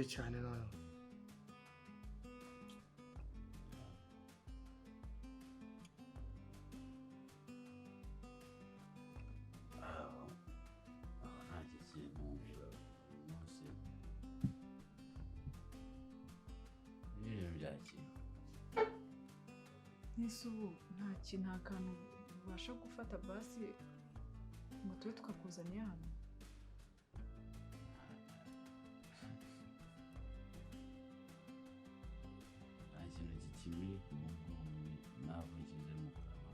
tugire cyane none. Nisubu nta kantu ubasha gufata basi ngo tube tukakuzaniye hano. Ikintu kikimiri ku mugongo ntabwo ngize mu kanwa.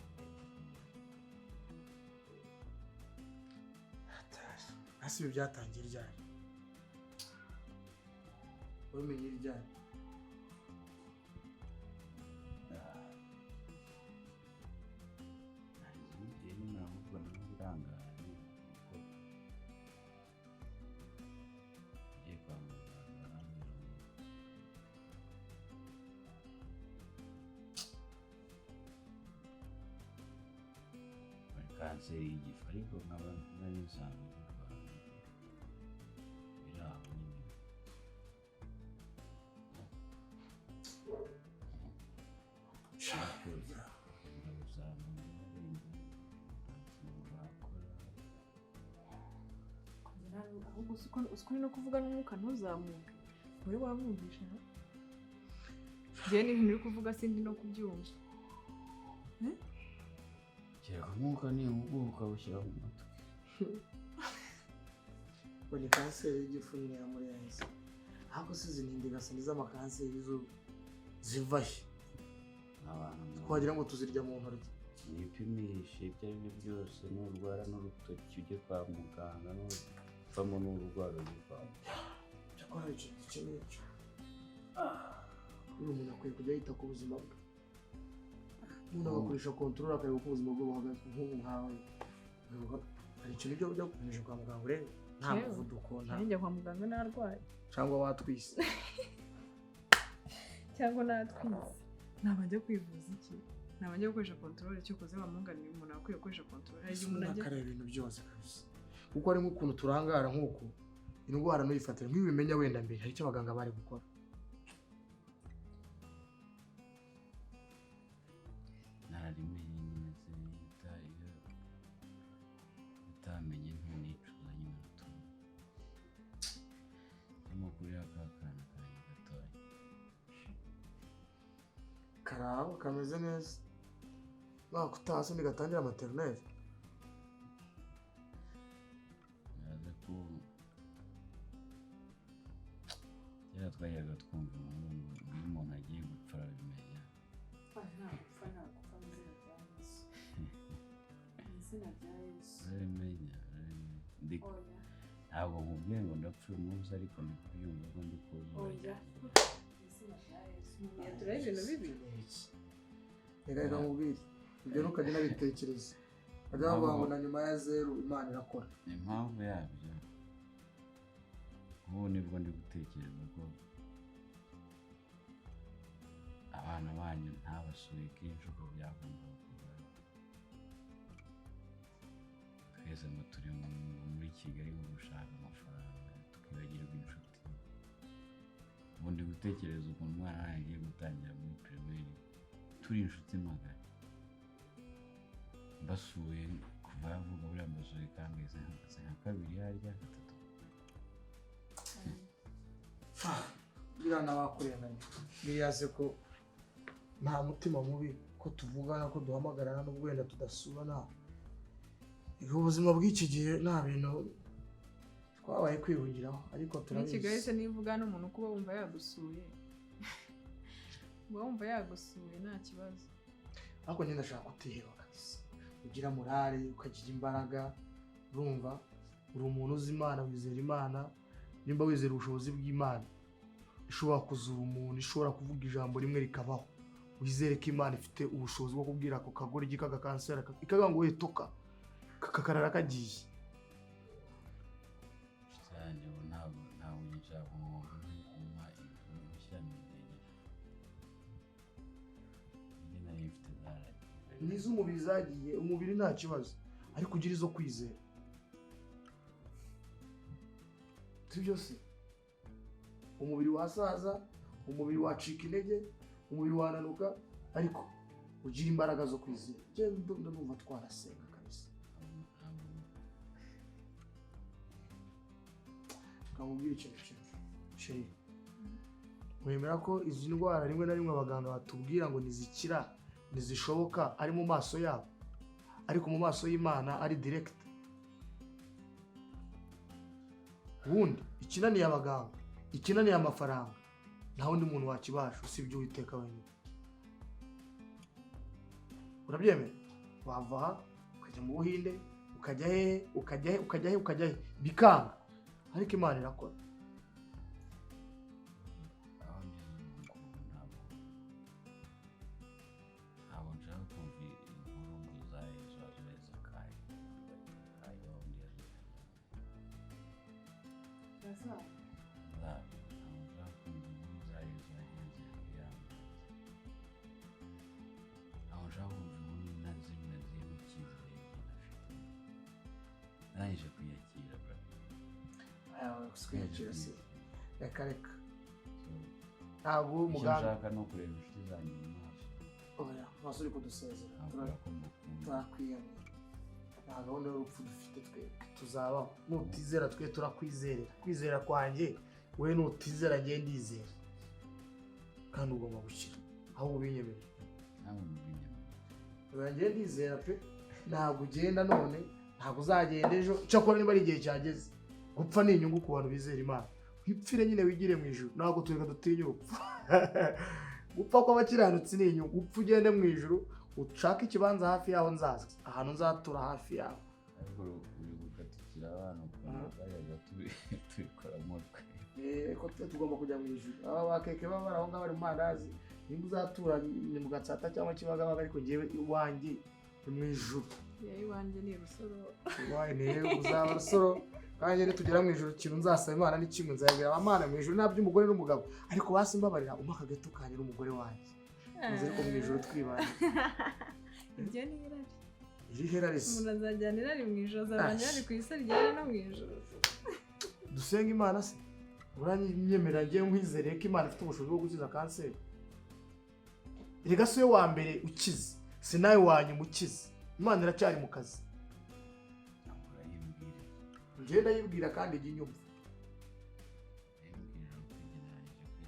Hasi ibi byatangiye ryari? Wamenye ryari? Kanseri y'igifu ariko nkaba nari nsanzwe kurwara biri aho nyine. Ahubwo uko no kuvuga n'umwuka ntuzamuke uri wamwumvisha njye n'ibintu uri kuvuga sindi no kubyumva. Umwuka ni uguhuka ushyira mu matwi. Ngo ni kanseri y'igifu nyine ya muri yahise. Ahubwo si izindi gasa n'iz'amakanseri zo zivahe twagira ngo tuzirya mu ntoryi. Nipimishe ibyo ari byo byose n'urwara n'urutoki ujye kwa muganga n'uvamo n'urwara ujye kwa muganga. Cyakora icyo gikeneye cyo buri muntu akwiye kujya yita ku buzima bwe. Umuntu agakoresha control akareba uko ubuzima bwe buhagaze nk'ubu nkawe. Hari ikintu byo ujya kupimisha kwa muganga urebe nta muvuduko nta. Njya kwa muganga narwaye. Cyangwa watwise. Cyangwa natwise. Nabajya kwivuza iki? Nabajya gukoresha control cyo koze bamunganira umuntu akwiye gukoresha control. Hari umuntu ajya akareba ibintu byose kabisa. Kuko ari nk'ukuntu turangara nk'uko indwara nuyifatira nk'ibimenya wenda mbere hari icyo abaganga bari gukora. Nararimenya nyine zita iyo utamenye ntunicuza nyine utuntu. Amakuru y'akakana kanjye gatoya. Karabo kameze neza. Mwaka utaha se ndigatangira maternelle. Yaze ko yari twajyaga twumva inkuru ngo iyo umuntu agiye gupfa arabimenya. Urabimenya ntabwo nkubwiye ngo ndapfuye umunsi ariko ndi kubyumva ko ndi kuzura. tureba ibintu bibi. Reka nkubwire ibyo ntukajya nabitekereza. Bajya bavuga ngo na nyuma ya 0 Imana irakora. Impamvu yabyo ubu nibwo ndi gutekereza ko abana banyu ntabasuye kenshi uko byagombaga kuba. Twese ngo turi muri Kigali ngo gushaka amafaranga tukibagirwa inshuti. Ubu ndi gutekereza ukuntu umwana yagiye gutangira muri primaire turi inshuti magana. Mbasuye kuva yavuga buriya mbasuye kangeze nka kabiri harya gatatu. Birana bakurenganya. Biriyaze ko nta mutima mubi ko tuvugana ko duhamagarana n'ubwo wenda tudasubana. Ubuzima bw'iki gihe nta bintu twabaye kwihugiraho ariko turabizi. Kigali se nivuga n'umuntu kuba wumva yagusuye. Wumva yagusuye nta kibazo. Ariko nyine ndashaka kutiheba kabisa. Ugira morale ukagira imbaraga urumva uri umuntu uzi Imana wizera Imana. Nimba wizera ubushobozi bw'Imana ishobora kuzura umuntu ishobora kuvuga ijambo rimwe rikabaho. Wizere ko Imana ifite ubushobozi bwo kubwira ako kagore gikaga kanseri ikaga ngo wetoka kakarara kagiye. Cyane ubu ntabwo nshaka umuntu umpa ibintu nari mfite zaragiye. Nizo umubiri zagiye umubiri nta kibazo ariko ugira izo kwizera. Si byose umubiri wasaza, umubiri wacika intege, umubiri wananuka, ariko ugira imbaraga zo kwizera. Ndumva twarasenga kabisa. Kamubwira ikintu kimwe sheri, wemera ko izi ndwara rimwe na rimwe abaganga batubwira ngo nizikira, nizishoboka ari mu maso yabo, ariko mu maso y'Imana ari direct? Ubundi ikinaniye abaganga, ikinaniye amafaranga, nta wundi muntu wakibasha usibye Uwiteka wenyine. Urabyemera? Wava aha ukajya mu Buhinde, ukajya hehe bikanga, ariko Imana irakora. Narangije kuyakira kwiyakira si reka ntabwo muganga ushaka no kureba inshuti zanyu mu maso. Oya, maso uri kudusezera, turakwiyamira. Nta gahunda y'urupfu dufite twe, tuzabaho. Nutizera twe turakwizerera. Kwizera kwanjye we nutizera njye ndizera, kandi ugomba gukira aho ubinyemerera. Nawe mubinyemerera. Oya, njye ndizera pe, ntabwo ugenda none, ntabwo uzagenda ejo, cyakora niba ari igihe cyageze. Gupfa ni inyungu ku bantu bizera Imana. Wipfire nyine wigire mu ijuru, ntabwo tureka dutinya urupfu. Gupfa kw'abakiranutsi ni inyungu. Upfa ugende mu ijuru, ushaka ikibanza hafi yaho nzaza, ahantu nzatura hafi yaho. Ariko uri gukatikira abantu bajyaga tubikoramo twe. Ko tugomba kujya mu ijuru. Aba bakeke baba bari aho ngaho bari mu mandazi, nimba uzatura ni mu Gatsata cyangwa Kibagabaga, ariko njyewe iwanjye ni mu ijuru. Iwanjye ni Rusoro. Iwanjye uzaba Rusoro. Kandi nitugera mu ijuru, ikintu nzasaba Imana ni kimwe, nzabwira Imana mu ijuru nta by'umugore n'umugabo, ariko basi mbabarira umpa agato kanye n'umugore wanjye. Nzi ko mu ijuru twibana. Ibyo ni irari. Iri herarisi. Umuntu azajyana irari mu ijuru, azabana irari ku isi ryera no mu ijuru. Dusenga Imana se. Uranyemerera njye nkwizereye ko Imana ifite ubushobozi bwo gukiza kanseri. Erega si we wa mbere ukize, si nawe wanyuma ukize. Imana iracyari mu kazi. Njye ndayibwira kandi ijya inyumva.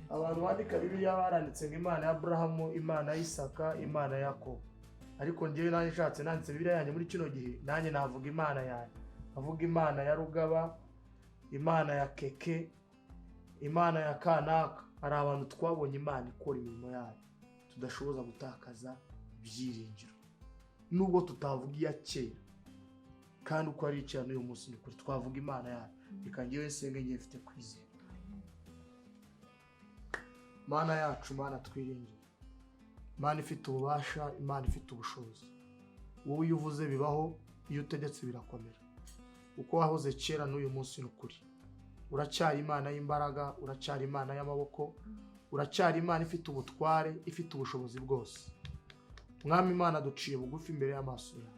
Abantu bandika Bibiliya baranditse ngo Imana ya Aburahamu, Imana ya Isaka, Imana ya Yakobo. Ariko njyewe nanjye nshatse nanditse Bibiliya yanjye muri kino gihe, nanjye navuga Imana yanjye. Avuga Imana ya Rugaba, Imana ya Keke, Imana ya Kanaka. Hari abantu twabonye Imana ikora imirimo yayo, tudashoboza gutakaza ibyiringiro. Nubwo tutavuga iya kera, kandi uko ari icana uyu munsi ni kuri twavuga Imana yayo. Reka njyewe nsenge njye mfite kwizera. Mana yacu, Mana twiringiye, Imana ifite ububasha, Imana ifite ubushobozi. Wowe iyo uvuze bibaho, iyo utegetse birakomera. Uko wahoze kera n'uyu munsi ni ukuri. Uracyari Imana y'imbaraga, uracyari Imana y'amaboko, uracyari Imana ifite ubutware, ifite ubushobozi bwose. Mwami Imana, duciye bugufi imbere y'amaso yawe,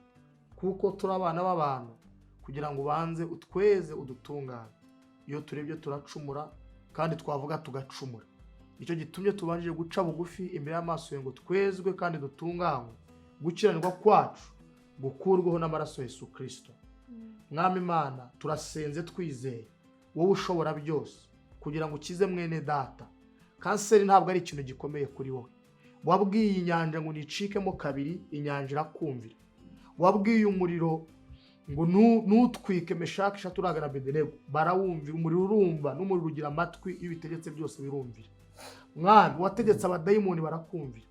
kuko turi abana b'abantu, kugira ngo ubanze utweze udutungane. Iyo turebye turacumura, kandi twavuga tugacumura. Icyo gitumye tubanjije guca bugufi imbere y'amaso yawe ngo twezwe kandi dutunganywe, gukiranirwa kwacu gukurweho n'amaraso ya Yesu Kristo. Mwami Imana, turasenze twizeye wowe ushobora byose, kugira ngo ukize mwene data. Kanseri ntabwo ari ikintu gikomeye kuri wowe. Wabwiye inyanja ngo nicikemo kabiri, inyanja irakumvira. Wabwiye umuriro ngo nutwike Meshaki, Shadraka na Abedenego, barawumvira. Umuriro urumva, n'umuriro ugira amatwi, iyo bitegetse byose birumvira. Mwami, wategetse abadayimoni barakumvira.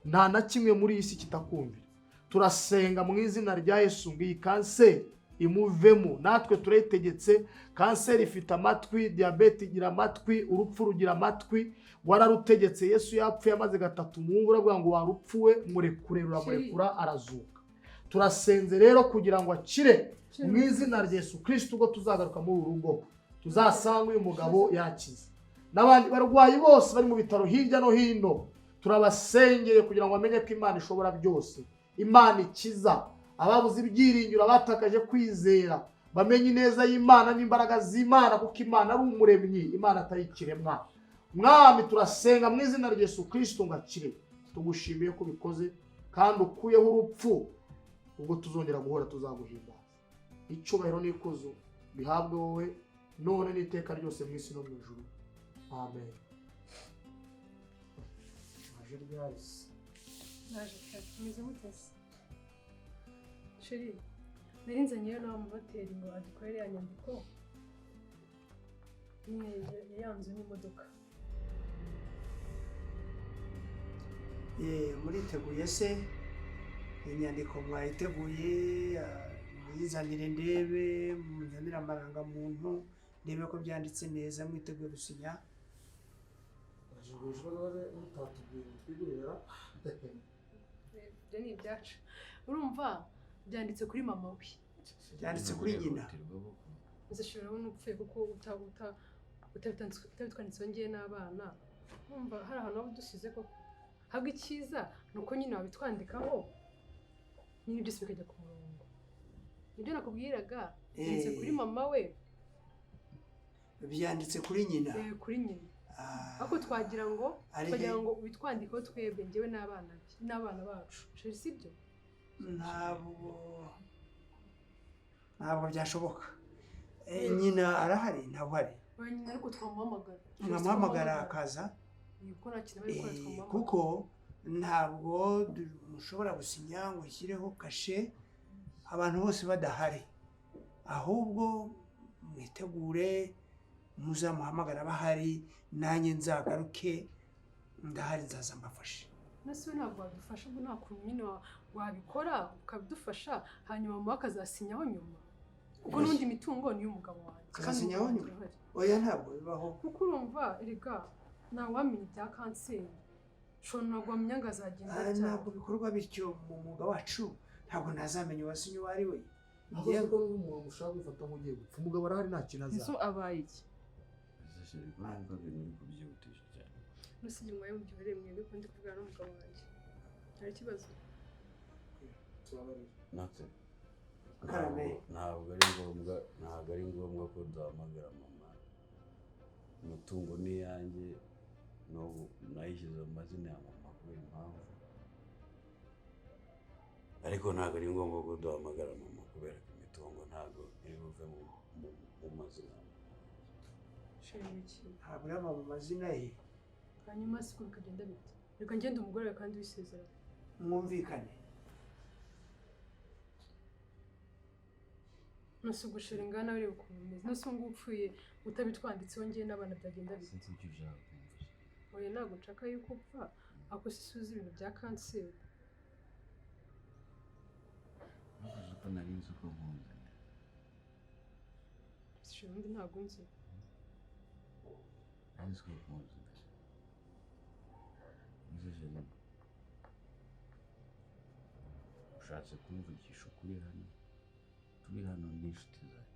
Nta na kimwe muri iyi si kitakumvira. Turasenga mu izina rya Yesu ngo iyi kanseri imuvemo. Natwe turayitegetse. Kanseri ifite amatwi, diyabete igira amatwi, urupfu rugira amatwi. Wararutegetse. Yesu yapfuye amaze gatatu mu mvura, avuga ngo warupfuwe murekure, ruramurekura arazuka. Turasenze rero kugira ngo akire mu izina rya Yesu Kristo. Ubwo tuzagaruka muri uru rugo, tuzasanga uyu mugabo yakize. N'abandi barwayi bose bari mu bitaro hirya no hino, turabasengeye kugira ngo bamenye ko Imana ishobora byose. Imana ikiza. Ababuze ibyiringiro, abatakaje kwizera, bamenye ineza y'Imana n'imbaraga z'Imana, kuko Imana ari umuremyi, Imana atari ikiremwa. mwami turasenga mu izina rya Yesu Kristo ngo akire. Tugushimiye ko ubikoze kandi ukuyeho urupfu, ubwo tuzongera guhora tuzaguhimbaza. Icyubahiro n'ikuzo bihabwe wowe none n'iteka ryose mu isi no mu ijuru. Amen. Aje ryahise. naje tumeze mutese sheri nari nzanye nawe mu hoteli ngo adukorere ya nyandiko yanzu n'imodoka. muriteguye se inyandiko mwayiteguye muyizanire ndebe muzanire amarangamuntu ndebe ko byanditse neza mwiteguye gusinya. Ibyo ni ibyacu urumva byanditse kuri mama we, byanditse kuri nyina. uzashobora n'upfuye kuko utabitwanditseho ngiye n'abana. Urumva hari ahantu waba udusize koko. Habwa icyiza ni uko nyine wabitwandikaho nyine byose bikajya ku murongo. Nibyo nakubwiraga byanditse kuri mama we, byanditse kuri nyina. Kuri nyina. Ako twagira ngo ubitwandikeho twebwe njyewe n'abana bacu. Sheri sibyo? Ntabwo byashoboka. Nyina arahari ntabwo ari. Nyina ariko twamuhamagara. Mwamuhamagara akaza. Kuko ntabwo mushobora gusinya ngo ushyireho kashe abantu bose badahari, ahubwo mwitegure muzamuhamagara bahari, nanjye nzagaruke ndahari nzaza mbafashe. Nase ntabwo wadufasha ngo nta kuntu nyine wabikora ukabidufasha hanyuma mama akazasinyaho nyuma, kuko n'undi mitungo niyo umugabo wanjye. Akazasinyaho nyuma? Oya ntabwo bibaho. Kuko urumva erega ntawamenya ibya kanseri, shobora wamenya ngo azagenda cyane. Ntabwo bikorwa bityo mu mwuga wacu, ntabwo nazamenya uwasinye uwo ari we. Ngiye ko umuntu ushaka kwifata nk'ugiye gupfa, umugabo arahari nta kintu azaba. Yesu abaye iki? Sheri ko numva ibintu uri kubyihutisha cyane. Nusige mwaye mu gihe mwebwe ko ndi kuvugana n'umugabo wanjye. Hari ikibazo? Natwe ntabwo ari ngombwa ko duhamagara mama. Umutungo ni iyanjye, nayishyize mu mazina ya mama kubera impamvu, ariko ntabwo ari ngombwa ko duhamagara mama kubera ko imitungo ntabwo iri buve mu mazina ya mama. Ntabwo yaba mu mazina ye. Hanyuma siko bikagenda bite? Reka ngende umugore we kandi wisezerana. Mwumvikane. Nusugushira ingana uri ukumeze. Nusungu upfuye utabitwanditseho ngiye n'abana byagenda bite? Sinzi icyo ushaka kumva. Oya ntabwo nshaka yuko upfa, ako sisuzi ibintu bya kanseri. Navuze ko nari nzi ko nkunze. Shira undi ntabwo nzi. Nari nzi ko nkunze. Ushatse kumvugisha ukuri hano, turi hano n'inshuti zawe,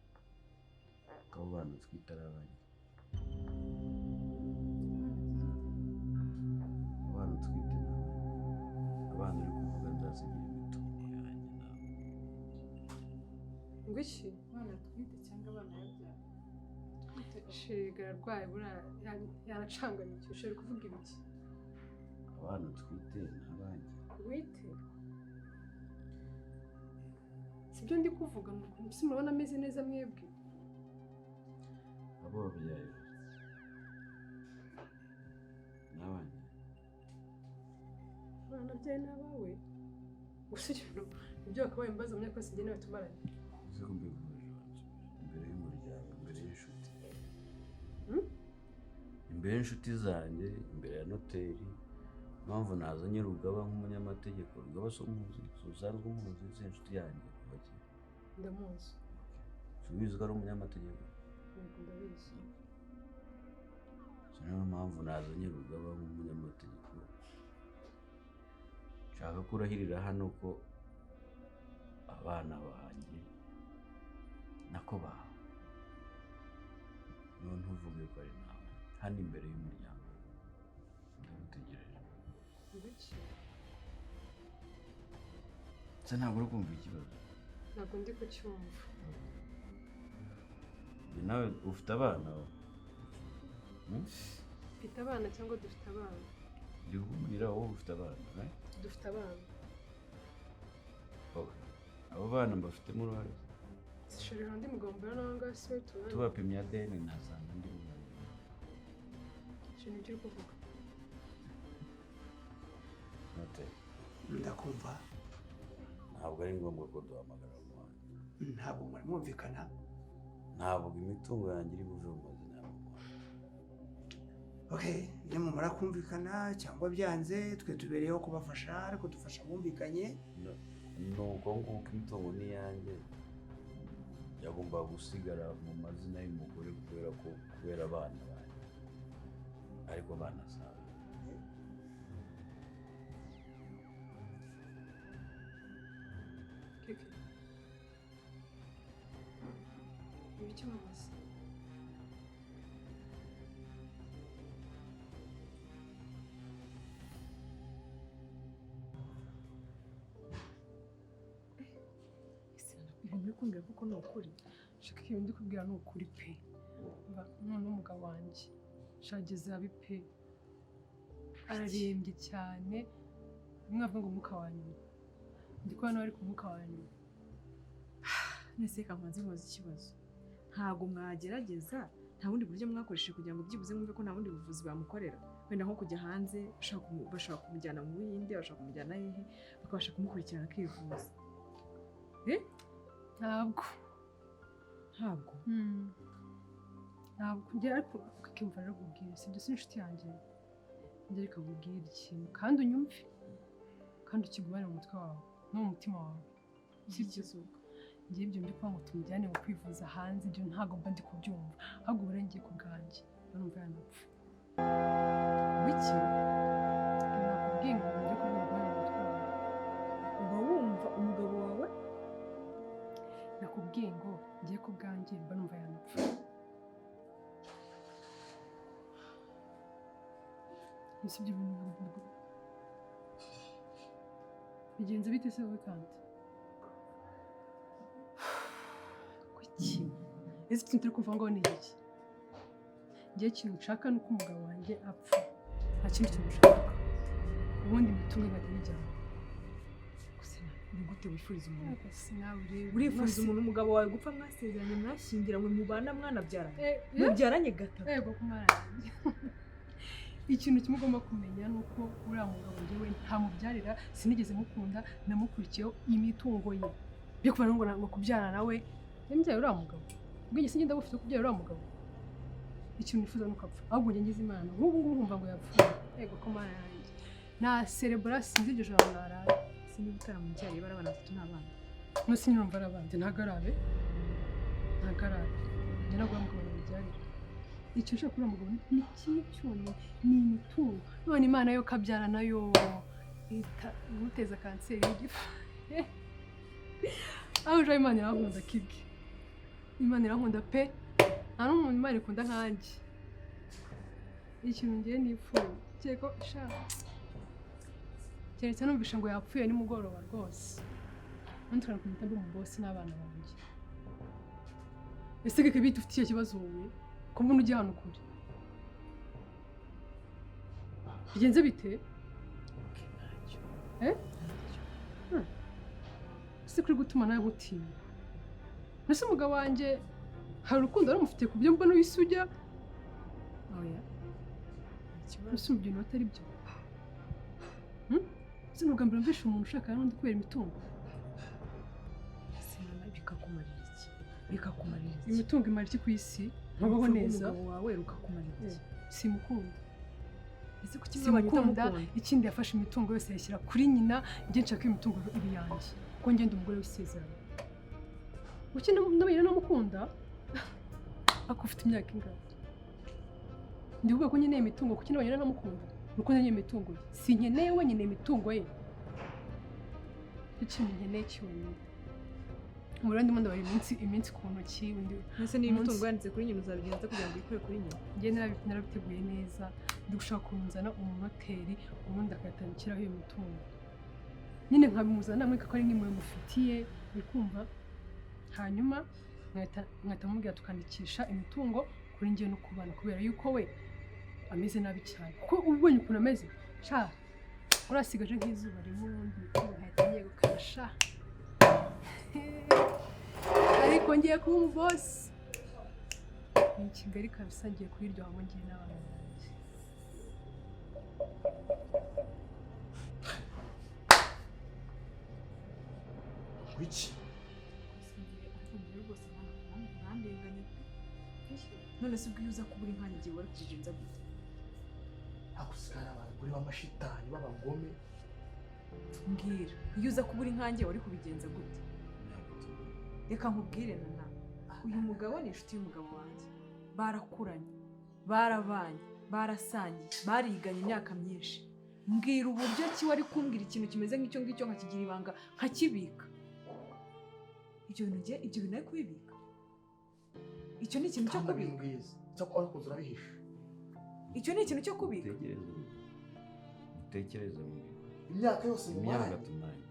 ko abo bana twita ari abanjye. Abana twite ni abana uri kuvuga nzasigira imitungo yanjye nawe. Ngo iki? Abana twite cyangwa abana yabyara? Shira ararwaye yaracanganikiye. Ushobora kuvuga ibiki? Abana twite ni abanjye. Wite? Sibyo ndi kuvuga, si murabona ameze neza mwebwe? Abo babyaye ni abanjye. Abana byaye n'abawe? Gusa ibyo bakabaye imbaza mu myaka yose igenewe tumaranye. Uzi ko mbivuje imbere y'umuryango, imbere y'inshuti. Imbere y'inshuti zanjye, imbere ya noteri. Impamvu nazanye Rugaba nk'umunyamategeko. Rugaba si umuzi, usanzwe umuzi, si inshuti yanjye kuva kera. Ndamuzi. Ubizi ko ari umunyamategeko? Yego ndabizi. Niyo mpamvu nazanye Rugaba nk'umunyamategeko. Nshaka kurahirira hano ko abana banjye nako bawe none ntuvuge ko ari nawe hano imbere y'umuryango ndagutegereje. Ibiki? Se ntabwo uri kumva ikibazo? Ntabwo ndi kucyumva. Nawe ufite abana? mfite abana cyangwa dufite abana? Ndi kukubwira wowe ufite abana, Dufite abana. abo bana mbafitemo uruhare. Sheri undi mugabo mbona nawe ngaho si we tubana. Tubapimye ADN nasanga ndi umwana. Sheri nicyo uri kuvuga. Note, ndakumva. ntabwo ari ngombwa ko duhamagara umwana. Ntabwo muri mwumvikana. Ntabwo imitungo yanjye iri buje mu mazina yawe. Okay, nimumara kumvikana cyangwa byanze twe tubereyeho kubafasha ariko dufasha bumvikanye. Nuko nguko imitungo ni yanjye. Yagomba gusigara mu mazina y'umugore kubera abana banjye. Ariko abana sawa. Keke. Ibiki mamaze? ibintu uri kumbwira kuko ni ukuri. Shaka iyo ndi kubwira ni ukuri pe. None umugabo wanjye shageze abi pe. Ararembye cyane. Bimwe avuga ngo umwuka wa nyuma. Ndi kubona ari ku mwuka wa nyuma. Nese kamanze nkoze ikibazo. Ntabwo mwagerageza nta bundi buryo mwakoresheje kugira ngo byibuze mwumve ko nta bundi buvuzi bamukorera. Wenda nko kujya hanze bashaka kumujyana mu Buhinde, bashaka kumujyana hehe bakabasha kumukurikirana akivuza. Ntabwo. Ntabwo njye ariko ukimva rero kubwira sibyo si inshuti yanjye. Njye reka kubwira ikintu kandi unyumve. Kandi ukigumane mu mutwe wawe no mu mutima wawe. Sikizuka. Njye ibyo ndi kuba ngo tumujyane mu kwivuza hanze ibyo ntabwo mba ndi kubyumva. Ahubwo uburengiye ku bwanjye. Barumva yanapfa. Wiki? Nakubwiye ngo njye kubwira mu mutwe wawe. Uba wumva umugabo wawe? Nakubwiye ngo njye ku bwanjye mba numva yanapfa. Nisibyo ibintu bigenze bite se wowe kandi? Kuki? Ese ikintu turi kuvuga ngo ni iki? Njye ikintu nshaka ni uko umugabo wanjye apfa. Nta kindi kintu nshaka. Ubundi imitungo igahita ijyana. Ni gute wifuriza umuntu? Sinabure. Urifuriza umuntu umugabo wawe gupfa mwasezeranye mwashyingiranywe mubana mwanabyaranye. Mubyaranye gatatu. Yego kumaranye. Ikintu kimwe ugomba kumenya ni uko uriya mugabo njyewe ntamubyarira, sinigeze mukunda, namukurikiyeho imitungo ye. Bikubana ngo kubyara nawe, yambyaye uriya mugabo. Ubwenge sinjye ndabufite kubyara uriya mugabo. Ikintu nifuza nuko apfa. Ahubwo njye ngize Imana. Nk'ubu ngubu nkumva ngo yapfuye. Yego kumaranye. Na cerebral sinzi iryo joro narara. Sini utaramubyariye barabana batatu n'abana. Nusi nyumva arabanje ntagarabe. Njye nagwa mugabo yabyarira. Icyo ushaka kuri mugabo ni cyone ni imitungo. None Imana yo kabyara nayo guteza kanseri y'igifu. Aho uje Imana irankunda kibwe. Imana irankunda pe. Nta n'umuntu Imana ikunda nkanjye. Ikintu ngiye nipfuye. Cyeko sha. Keretse numvishe ngo yapfuye nimugoroba rwose. Nantwara kumita ndi umubosi n'abana banjye. Ese keke bitufitiye ikibazo wowe? Ko mbona ujya hano kure. Bigenze bite? Ese kuri gutuma nawe gutinya. Nase umugabo wanjye hari urukundo rumufitiye ku byo mbona wisujya. Oya. Ikibazo ibintu atari byo. Ese nubwo mbere mvishe umuntu ushaka n'undi kubera imitungo. Sinana bikakumarira iki? Bikakumarira iki? Imitungo imara iki ku isi? Nkabaho neza. Umugabo wawe rukakumarira iki? Simukunda. Ese kuki mwabanyutamukunda? Ikindi yafashe imitungo yose yashyira kuri nyina, njye nshaka imitungo ibi yanjye. Ko ngende umugore w'isezerano. Uki nabayira namukunda? Akufite imyaka ingana. Ndivuga ko nyine imitungo kuki nabayira namukunda? Nuko nyine imitungo ye. Sinkeneye wenyine imitungo ye. Ikintu nkeneye cyonyine. Umurandi mo ndabara iminsi ku ntoki undi. Ese ni imitungo yanditse kuri nyina uzabigenza kugira ngo ikore kuri nyina. Njye narabiteguye neza. Ndi gushaka kunzana umunoteri ubundi akatamikiraho iyo mitungo. Nyine nkabimuzana mwika ko ari nk'imwe mufitiye bikumva. Hanyuma nkahita mubwira tukandikisha imitungo kuri njye no kubana kubera yuko we ameze nabi cyane kuko ubonye ukuntu ameze sha urasigaje nk'izuba rimwe ubundi nkahita nyegukana sha ariko ngiye kuba umubosi ni Kigali kabisa ngiye kuyiryohamo ngiye n'abantu banjye. Wiki none se ubwo iyo uza kubura inka igihe wari kuzigenza gute? hakusigara abagore b'amashitani b'abagome. Mbwira, iyo uza kubura inkange wari kubigenza gute? Reka nkubwire nana, uyu mugabo ni inshuti y'umugabo wanjye, barakuranye, barabanye, barasangiye, bariganye imyaka myinshi. Mbwira uburyo ki wari kumbwira ikintu kimeze nk'icyo ngicyo nkakigira ibanga nkakibika? Ibyo bintu nari kubibika? Icyo ni ikintu cyo kubika? Icyo ni ikintu cyo kubika? Utekereze imyaka yose imyaka tumaranye,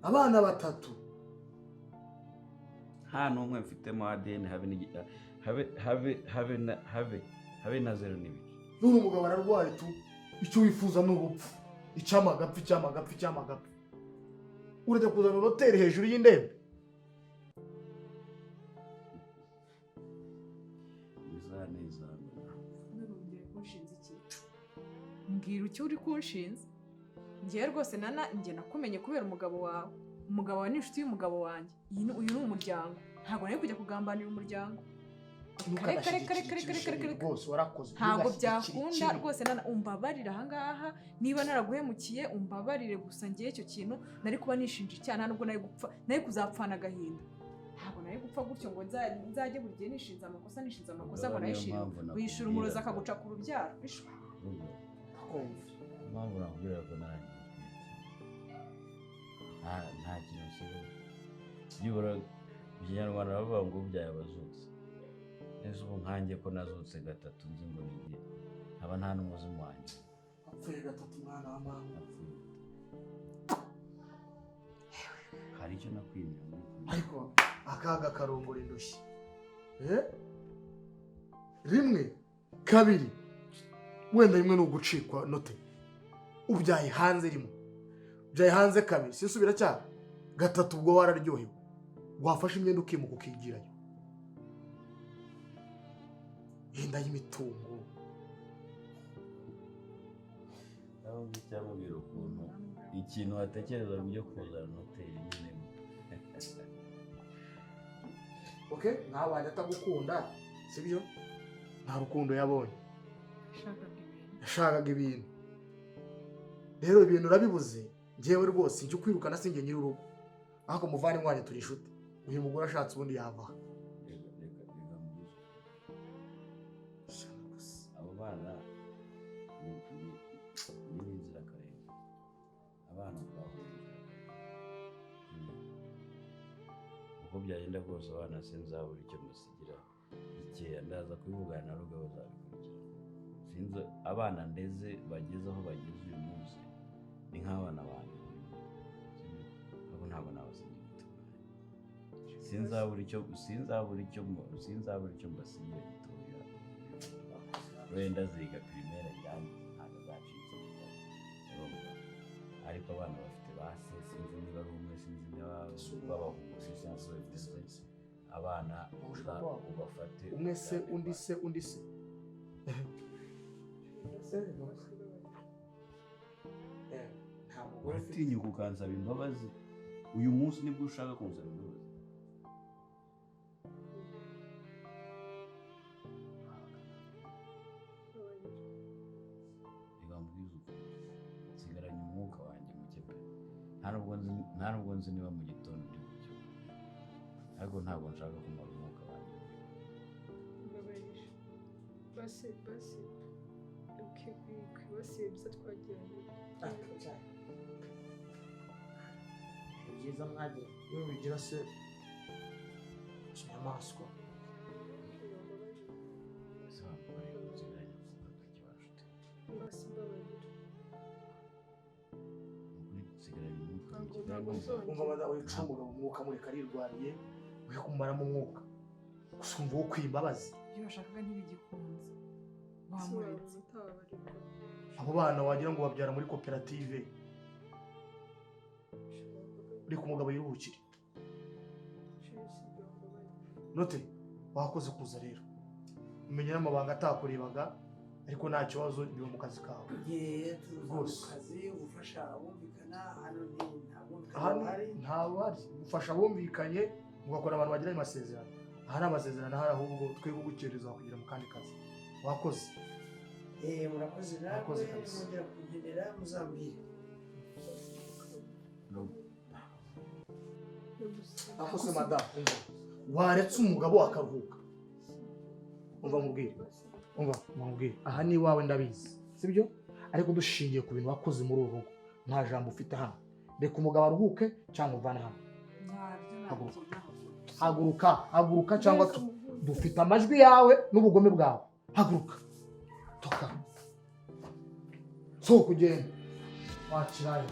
abana 3, nta n'umwe mfitemo ADN habe na 0 n'ibice. none umugabo ararwaye tu, icyo wifuza ni urupfu, icyamagapfi. Urajya kuzana hoteli hejuru y'indembe? Mbwira icyo uri kunshinza. Ngiye rwose nana, njye nakumenye kubera umugabo wawe. Umugabo wawe ni inshuti y'umugabo wanjye. Uyu ni umuryango. Ntabwo nari kujya kugambanira umuryango. Rwose warakoze. Ntabwo byakunda rwose nana, umbabarira ahangaha. Niba naraguhemukiye umbabarire gusa, ngiye icyo kintu nari kuba nishinja icyaha, nubwo nari kuzapfana agahinda. Ntabwo nari gupfa gutyo ngo nzajye buri gihe nishinza amakosa ngo nayishira. Wishura umurozi akaguca ku rubyaro. Impamvu nakubwira ko nanjye nta kintu usigaye byibura mu Kinyarwanda bavuga ngo ubyaye abazutse. Neza ubu nkanjye ko nazutse 3 nzi ngo nigiye nkaba nta n'umuzimu wanjye apfuye 3 mwana wa mama. Hari icyo nakwimye ariko akaga karongora indushyi. Rimwe, kabiri, wenda rimwe ni ugucikwa note. Ubyaye hanze rimwe, ubyaye hanze kabiri, sinsubira cyane 3 ubwo wararyohewe, wafashe imyenda ukimuka ukigirayo. Yenda y'imitungo. naho ngicyamubwira ukuntu ikintu watekereza byo kuzana hoteli nyine. Okay, ntabanje atagukunda, sibyo? Nta rukundo yabonye. Yashakaga ibintu. Rero ibintu urabibuze, ngewe rwose njye kwirukana sinjye nyiri urugo. Ahako muvane mwane turi inshuti. Uyu mugore ashatse ubundi yava. Abo bana ni inzirakarengane. Abana bahuje uko byagenda kose, abana sinzabura icyo musigira ikeya, ndaza kubivugana na Rugabo zabikurikira. Abana ndeze bageze aho bageze uyu munsi ni nk'abana banjye, abo ntabwo nabasigira. Sinzabura icyo mbasigira gitoya. Wenda ziga primaire yanjye ntabwo zacitse, ariko abana bafite base, sinzi niba ari umwe, sinzi niba babahungu, sinzi abana ubafate umwe se undi se. uratinyuka ukansaba imbabazi uyu munsi nibwo ushaka kunsaba imbabazi? Reka mbwize ukuri, nsigaranye umwuka wanjye muke pe. Nta nubwo nzi niba mu gitondo ndi bucyo, ariko ntabwo nshaka kumara umwuka wanjye. Basi kwibasiye bisa twagiranye. Byiza mwagiye iyo bigira se kinyamaswa. Umva baza wicumuga mu mwuka mureka arirwariye, we kumaramo umwuka. Gusumva wo kwimbabazi. Ibyo bashakaga ntibigikunze. wamuretse abo bana wagira ngo babyara muri koperative reka umugabo yiruhukire. Note wakoze kuza rero umenye n'amabanga atakurebaga ariko nta kibazo biba mu kazi kawe. rwose kazi gufasha abumvikana hano Hano ntawe hari gufasha abumvikanye mugakora abantu bagiranye amasezerano. Aha ni amasezerano ahari ahubwo twe kugukereza kugira mu kandi kazi. Wakoze. murakoze Murakoze namwe kabisa. mongera kunkenera muzambwire. Akose madamu waretse umugabo akaruhuka. Umva mubwire. Aha ni iwawe ndabizi. Sibyo? Ariko dushingiye ku bintu wakoze muri uru rugo. Nta jambo ufite hano. Reka umugabo aruhuke cyangwa uvane hano. Haguruka cyangwa dufite amajwi yawe n'ubugome bwawe. Haguruka. Toka. So kugenda. Wakirayo.